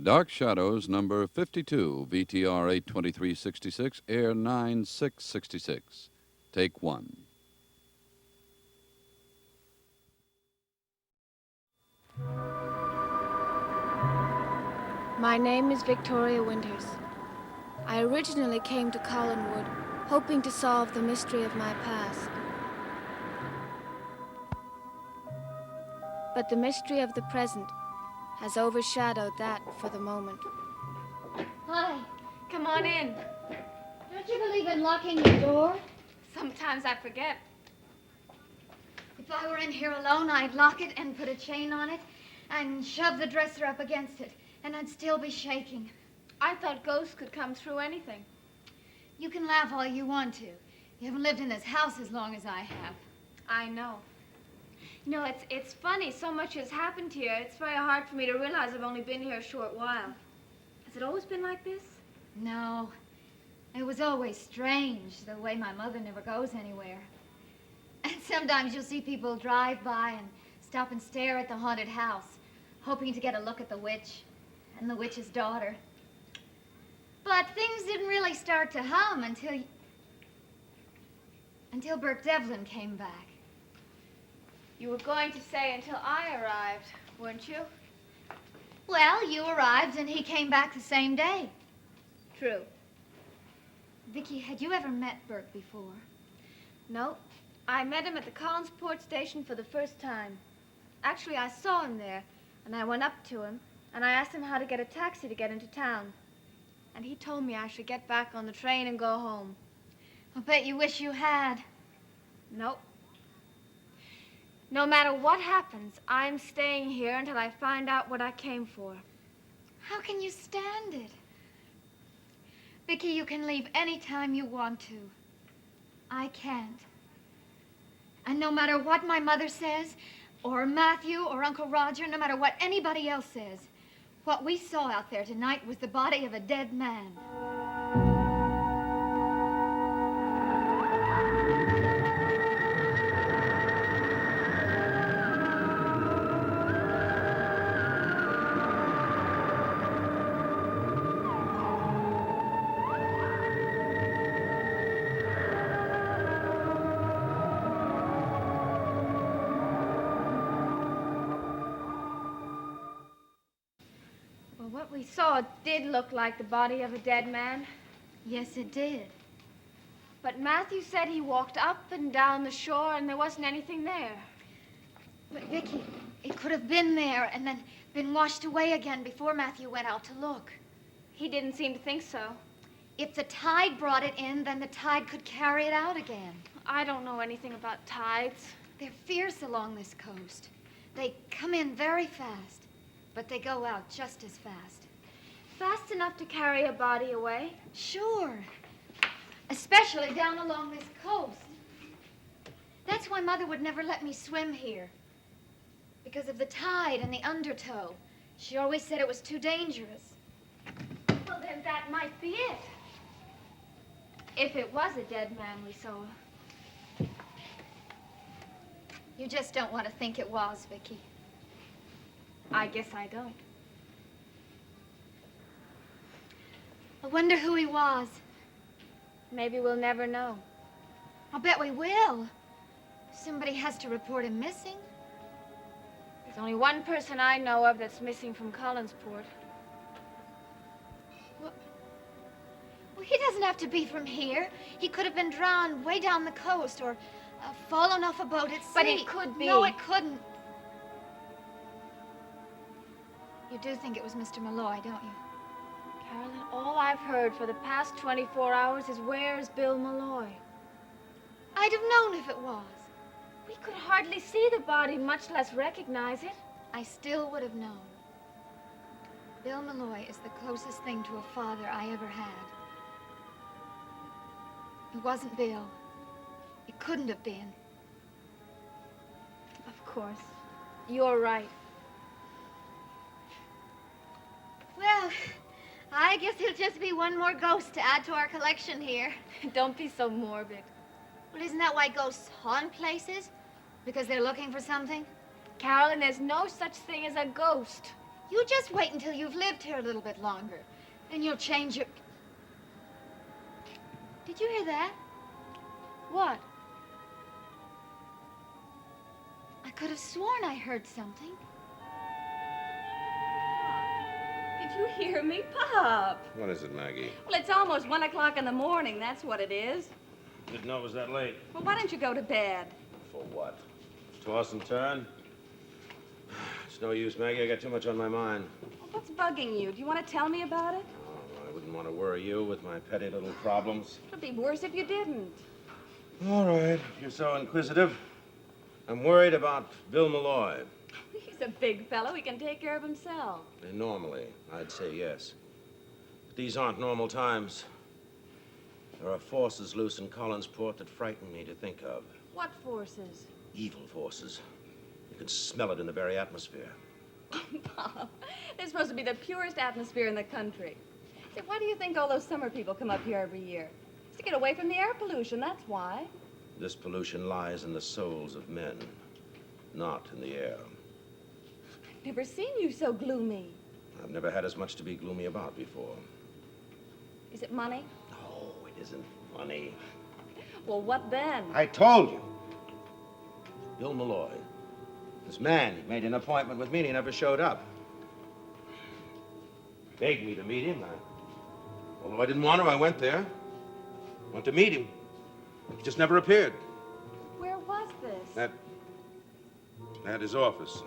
Dark Shadows, number 52, VTR 82366, air 9666. Take one. My name is Victoria Winters. I originally came to Collinwood hoping to solve the mystery of my past. But the mystery of the present has overshadowed that for the moment. Hi. Come on in. Don't you believe in locking the door? Sometimes I forget. If I were in here alone, I'd lock it and put a chain on it and shove the dresser up against it, and I'd still be shaking. I thought ghosts could come through anything. You can laugh all you want to. You haven't lived in this house as long as I have. I know. You know, it's funny. So much has happened here. It's very hard for me to realize I've only been here a short while. Has it always been like this? No. It was always strange, the way my mother never goes anywhere. And sometimes you'll see people drive by and stop and stare at the haunted house, hoping to get a look at the witch and the witch's daughter. But things didn't really start to hum until Burke Devlin came back. You were going to say until I arrived, weren't you? Well, you arrived and he came back the same day. True. Vicky, had you ever met Burke before? No. I met him at the Collinsport station for the first time. Actually, I saw him there, and I went up to him, and I asked him how to get a taxi to get into town. And he told me I should get back on the train and go home. I'll bet you wish you had. Nope. No matter what happens, I'm staying here until I find out what I came for. How can you stand it? Vicky, you can leave any time you want to. I can't. And no matter what my mother says, or Matthew, or Uncle Roger, no matter what anybody else says, what we saw out there tonight was the body of a dead man. What we saw did look like the body of a dead man. Yes, it did. But Matthew said he walked up and down the shore and there wasn't anything there. But, Vicky, it could have been there and then been washed away again before Matthew went out to look. He didn't seem to think so. If the tide brought it in, then the tide could carry it out again. I don't know anything about tides. They're fierce along this coast. They come in very fast, but they go out just as fast. Fast enough to carry a body away? Sure. Especially down along this coast. That's why Mother would never let me swim here. Because of the tide and the undertow. She always said it was too dangerous. Well, then that might be it. If it was a dead man we saw. You just don't want to think it was, Vicky. I guess I don't. I wonder who he was. Maybe we'll never know. I'll bet we will. Somebody has to report him missing. There's only one person I know of that's missing from Collinsport. Well, he doesn't have to be from here. He could have been drowned way down the coast or fallen off a boat at sea. But it could be. No, it couldn't. You do think it was Mr. Malloy, don't you? Carolyn, all I've heard for the past 24 hours is where's Bill Malloy? I'd have known if it was. We could hardly see the body, much less recognize it. I still would have known. Bill Malloy is the closest thing to a father I ever had. It wasn't Bill. It couldn't have been. Of course. You're right. Well, I guess it'll just be one more ghost to add to our collection here. Don't be so morbid. Well, isn't that why ghosts haunt places? Because they're looking for something? Carolyn, there's no such thing as a ghost. You just wait until you've lived here a little bit longer. Then you'll change your... Did you hear that? What? I could have sworn I heard something. Did you hear me, Pop? What is it, Maggie? Well, it's almost 1 o'clock in the morning. That's what it is. Didn't know it was that late. Well, why don't you go to bed? For what? Toss and turn? It's no use, Maggie. I got too much on my mind. Well, what's bugging you? Do you want to tell me about it? Oh, I wouldn't want to worry you with my petty little problems. It'd be worse if you didn't. All right, if you're so inquisitive. I'm worried about Bill Malloy. He's a big fellow. He can take care of himself. And normally, I'd say yes. But these aren't normal times. There are forces loose in Collinsport that frighten me to think of. What forces? Evil forces. You can smell it in the very atmosphere. Pop, there's supposed to be the purest atmosphere in the country. Say, why do you think all those summer people come up here every year? It's to get away from the air pollution, that's why. This pollution lies in the souls of men, not in the air. I've never seen you so gloomy. I've never had as much to be gloomy about before. Is it money? No, it isn't money. Well, what then? I told you. Bill Malloy. This man, he made an appointment with me and he never showed up. Begged me to meet him. Although I didn't want to, I went there. Went to meet him. He just never appeared. Where was this? At his office.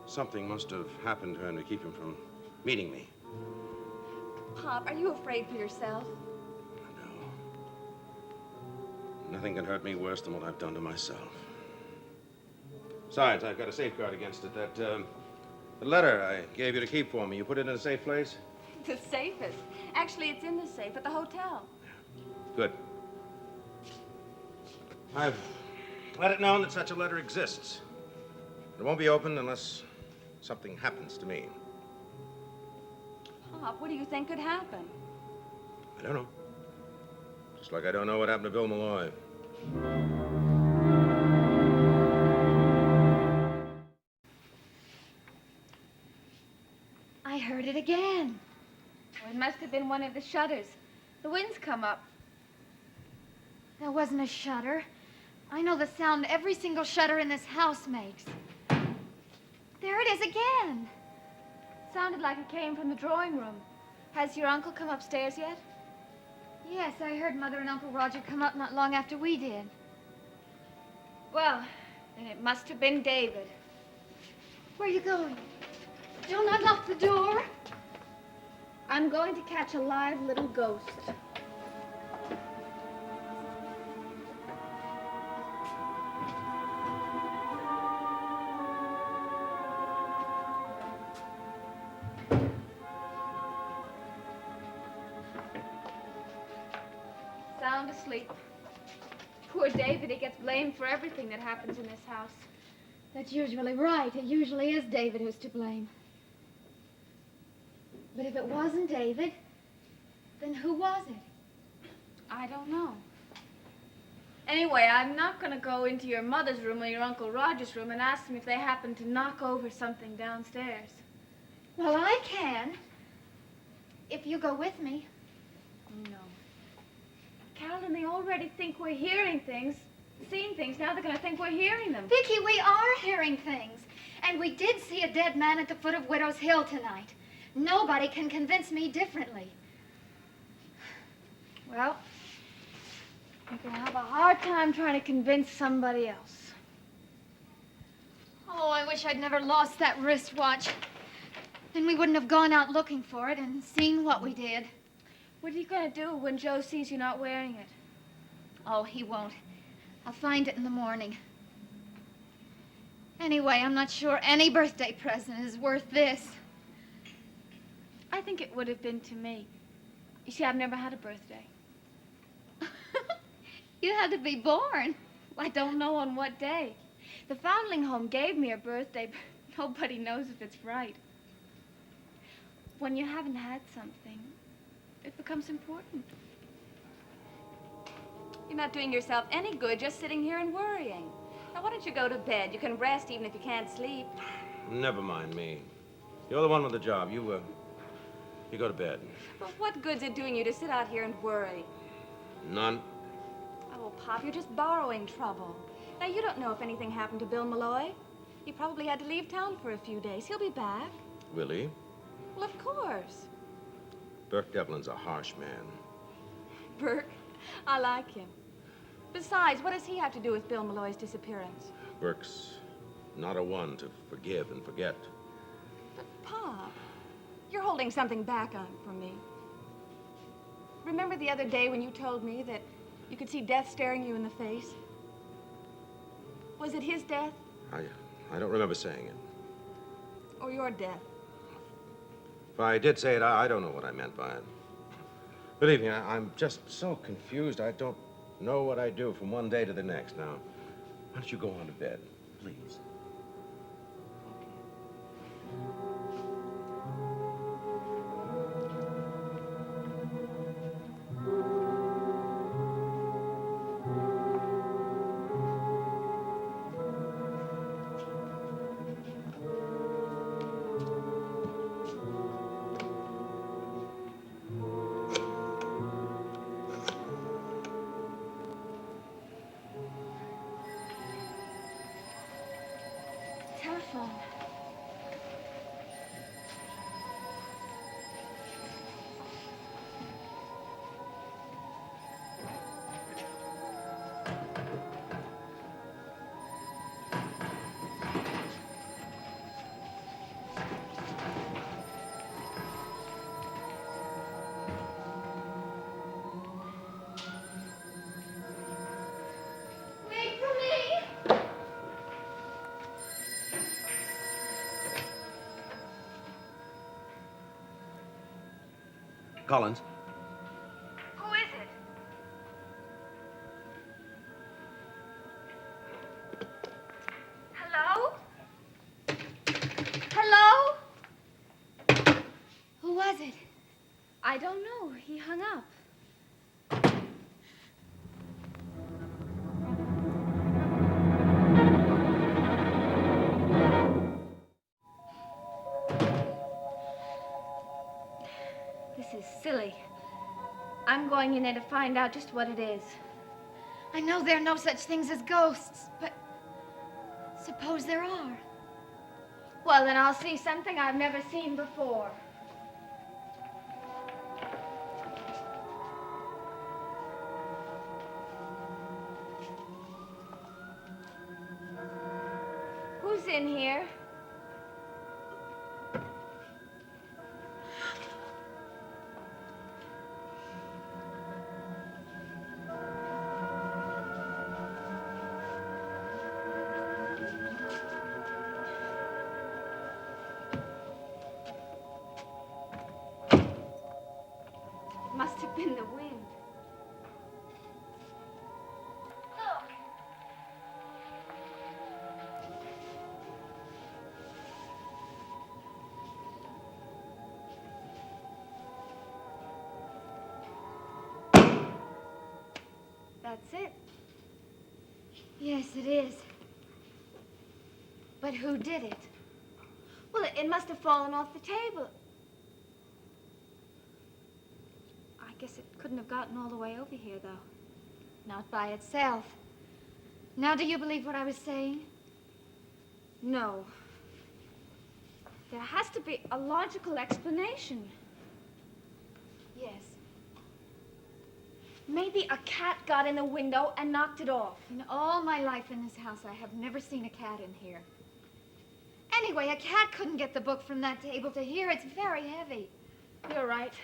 Something must have happened to him to keep him from meeting me. Pop, are you afraid for yourself? No. Nothing can hurt me worse than what I've done to myself. Besides, I've got a safeguard against it. The letter I gave you to keep for me, you put it in a safe place? The safest. Actually, it's in the safe at the hotel. Good. I've let it known that such a letter exists. It won't be opened unless something happens to me. Pop, what do you think could happen? I don't know. Just like I don't know what happened to Bill Malloy. I heard it again. Well, it must have been one of the shutters. The wind's come up. There wasn't a shutter. I know the sound every single shutter in this house makes. There it is again. Sounded like it came from the drawing room. Has your uncle come upstairs yet? Yes, I heard Mother and Uncle Roger come up not long after we did. Well, then it must have been David. Where are you going? Don't unlock the door. I'm going to catch a live little ghost. Sound asleep. Poor David, he gets blamed for everything that happens in this house. That's usually right. It usually is David who's to blame. But if it wasn't David, then who was it? I don't know. Anyway, I'm not going to go into your mother's room or your Uncle Roger's room and ask them if they happen to knock over something downstairs. Well, I can. If you go with me. No. Carolyn, they already think we're hearing things, seeing things. Now they're going to think we're hearing them. Vicky, we are hearing things. And we did see a dead man at the foot of Widow's Hill tonight. Nobody can convince me differently. Well, you're going to have a hard time trying to convince somebody else. Oh, I wish I'd never lost that wristwatch. Then we wouldn't have gone out looking for it and seen what we did. What are you going to do when Joe sees you not wearing it? Oh, he won't. I'll find it in the morning. Anyway, I'm not sure any birthday present is worth this. I think it would have been to me. You see, I've never had a birthday. You had to be born. I don't know on what day. The Foundling Home gave me a birthday, but nobody knows if it's right. When you haven't had something, it becomes important. You're not doing yourself any good just sitting here and worrying. Now, why don't you go to bed? You can rest even if you can't sleep. Never mind me. You're the one with the job. You go to bed. But what good's it doing you to sit out here and worry? None. Oh, Pop, you're just borrowing trouble. Now, you don't know if anything happened to Bill Malloy. He probably had to leave town for a few days. He'll be back. Will he? Well, of course. Burke Devlin's a harsh man. Burke, I like him. Besides, what does he have to do with Bill Malloy's disappearance? Burke's not a one to forgive and forget. But, Pop, you're holding something back on from me. Remember the other day when you told me that you could see death staring you in the face? Was it his death I don't remember saying it. or your death? If I did say it, I don't know what I meant by it. Believe me, I'm just so confused. I don't know what I do from one day to the next. Now, why don't you go on to bed, please? Telephone. Wait for me! Collins. Who is it? Hello? Hello? Who was it? I don't know. He hung up. This is silly. I'm going in there to find out just what it is. I know there are no such things as ghosts, but suppose there are. Well, then I'll see something I've never seen before. Who's in here? Must have been the wind. Look. That's it. Yes, it is. But who did it? Well, it must have fallen off the table. I guess it couldn't have gotten all the way over here, though. Not by itself. Now, do you believe what I was saying? No. There has to be a logical explanation. Yes. Maybe a cat got in the window and knocked it off. In all my life in this house, I have never seen a cat in here. Anyway, a cat couldn't get the book from that table to here. It's very heavy. You're right.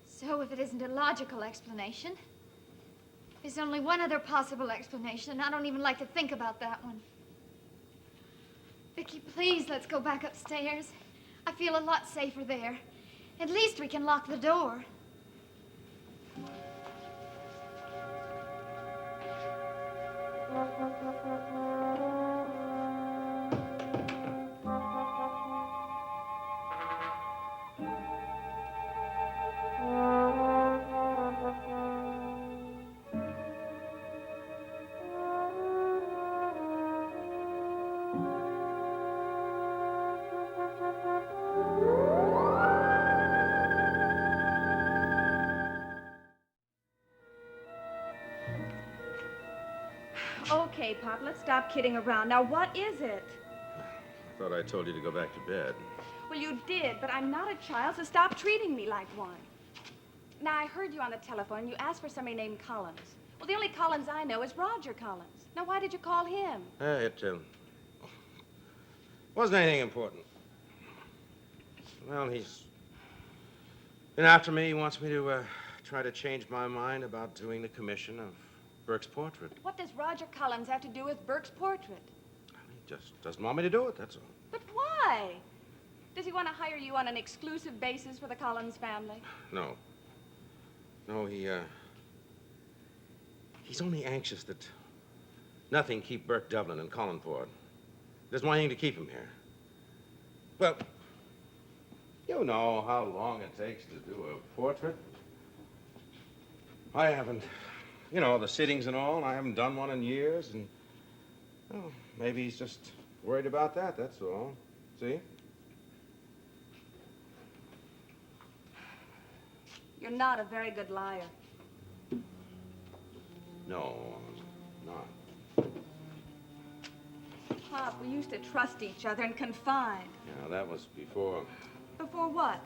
So if it isn't a logical explanation, there's only one other possible explanation, and I don't even like to think about that one. Vicky, please, let's go back upstairs. I feel a lot safer there. At least we can lock the door. Okay, Pop, let's stop kidding around. Now, what is it? I thought I told you to go back to bed. Well, you did, but I'm not a child, so stop treating me like one. Now, I heard you on the telephone. You asked for somebody named Collins. Well, the only Collins I know is Roger Collins. Now, why did you call him? It wasn't anything important. Well, he's been after me. He wants me to try to change my mind about doing the commission of Burke's portrait. What does Roger Collins have to do with Burke's portrait? He just doesn't want me to do it, that's all. But why? Does he want to hire you on an exclusive basis for the Collins family? No. No, he's only anxious that nothing keep Burke Devlin in Collinport. He doesn't want anything to keep him here. Well, you know how long it takes to do a portrait. I haven't, you know, the sittings and all, and I haven't done one in years, and, well, maybe he's just worried about that, that's all. See? You're not a very good liar. No, I'm not. Pop, we used to trust each other and confide. Yeah, that was before, Before what?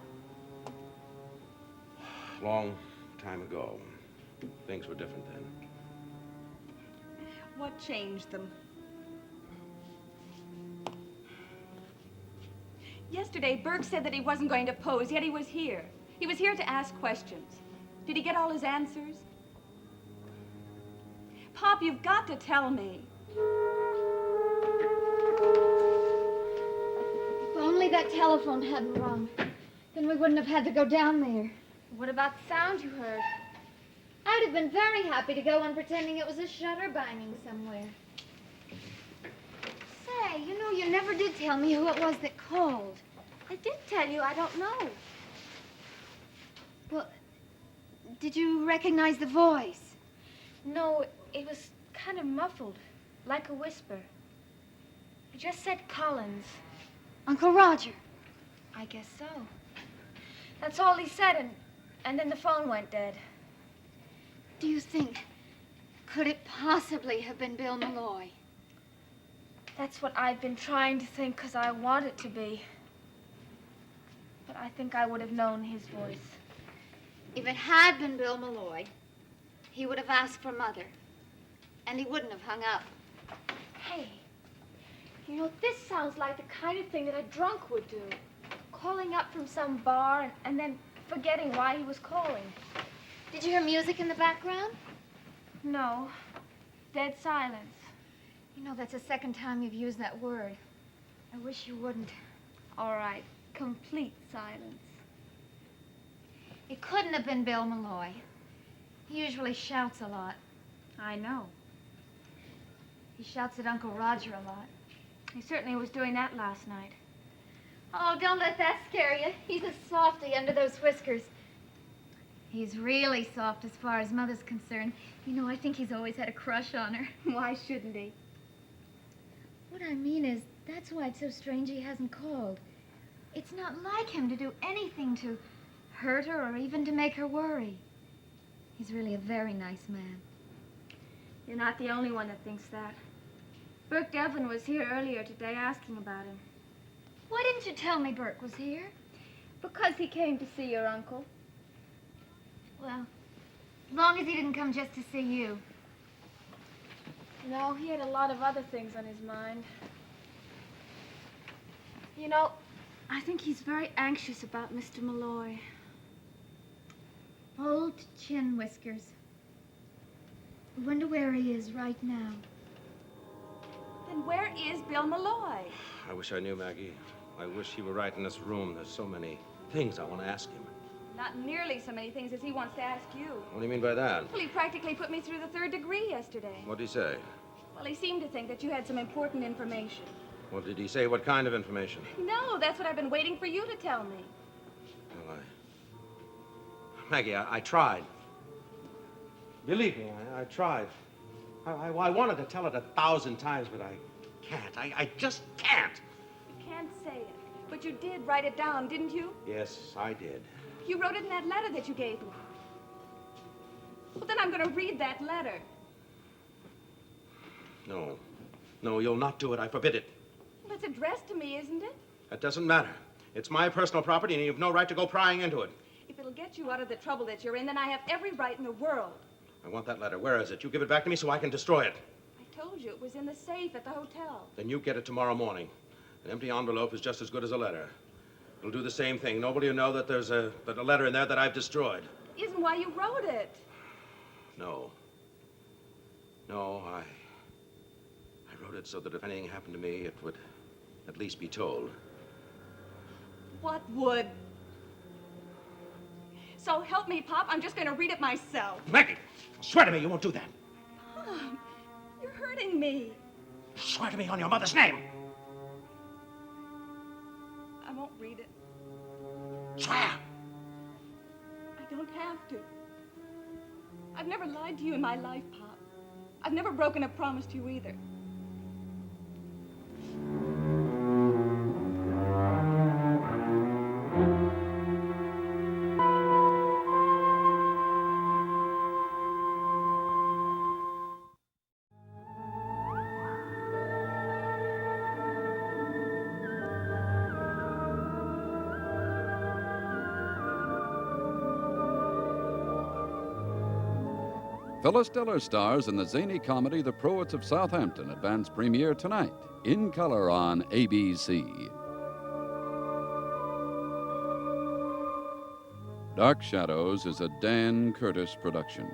long time ago. Things were different then. What changed them? Yesterday, Burke said that he wasn't going to pose, yet he was here. He was here to ask questions. Did he get all his answers? Pop, you've got to tell me. If only that telephone hadn't rung, then we wouldn't have had to go down there. What about the sound you heard? I'd have been very happy to go on pretending it was a shutter banging somewhere. Say, you know, you never did tell me who it was that called. I did tell you, I don't know. Well, did you recognize the voice? No, it was kind of muffled, like a whisper. It just said Collins. Uncle Roger. I guess so. That's all he said, and then the phone went dead. Do you think, could it possibly have been Bill Malloy? That's what I've been trying to think, because I want it to be. But I think I would have known his voice. If it had been Bill Malloy, he would have asked for Mother, and he wouldn't have hung up. Hey, you know, this sounds like the kind of thing that a drunk would do. Calling up from some bar and then forgetting why he was calling. Did you hear music in the background? No, dead silence. You know, that's the second time you've used that word. I wish you wouldn't. All right, complete silence. It couldn't have been Bill Malloy. He usually shouts a lot. I know. He shouts at Uncle Roger a lot. He certainly was doing that last night. Oh, don't let that scare you. He's a softy under those whiskers. He's really soft as far as Mother's concerned. You know, I think he's always had a crush on her. Why shouldn't he? What I mean is, that's why it's so strange he hasn't called. It's not like him to do anything to hurt her or even to make her worry. He's really a very nice man. You're not the only one that thinks that. Burke Devlin was here earlier today asking about him. Why didn't you tell me Burke was here? Because he came to see your uncle. Well, as long as he didn't come just to see you. No, he had a lot of other things on his mind. You know, I think he's very anxious about Mr. Malloy. Old chin whiskers. I wonder where he is right now. Then where is Bill Malloy? I wish I knew, Maggie. I wish he were right in this room. There's so many things I want to ask him. Not nearly so many things as he wants to ask you. What do you mean by that? Well, he practically put me through the 3rd degree yesterday. What'd he say? Well, he seemed to think that you had some important information. What did he say? What kind of information? No, that's what I've been waiting for you to tell me. Well, Maggie, I tried. Believe me, I tried. I wanted to tell it 1,000 times, but I can't. I just can't. You can't say it, but you did write it down, didn't you? Yes, I did. You wrote it in that letter that you gave me. Well, then I'm going to read that letter. No. No, you'll not do it. I forbid it. Well, it's addressed to me, isn't it? That doesn't matter. It's my personal property, and you've no right to go prying into it. If it'll get you out of the trouble that you're in, then I have every right in the world. I want that letter. Where is it? You give it back to me so I can destroy it. I told you it was in the safe at the hotel. Then you get it tomorrow morning. An empty envelope is just as good as a letter. It'll do the same thing. Nobody will know that there's a letter in there that I've destroyed. Isn't why you wrote it. No. No, I wrote it so that if anything happened to me, it would at least be told. What would? So help me, Pop. I'm just going to read it myself. Maggie, swear to me you won't do that. Pop, you're hurting me. Swear to me on your mother's name. I won't read it. Swear. I don't have to. I've never lied to you in my life, Pop. I've never broken a promise to you either. Phyllis Diller stars in the zany comedy The Proets of Southampton, advance premiere tonight, in color on ABC. Dark Shadows is a Dan Curtis production.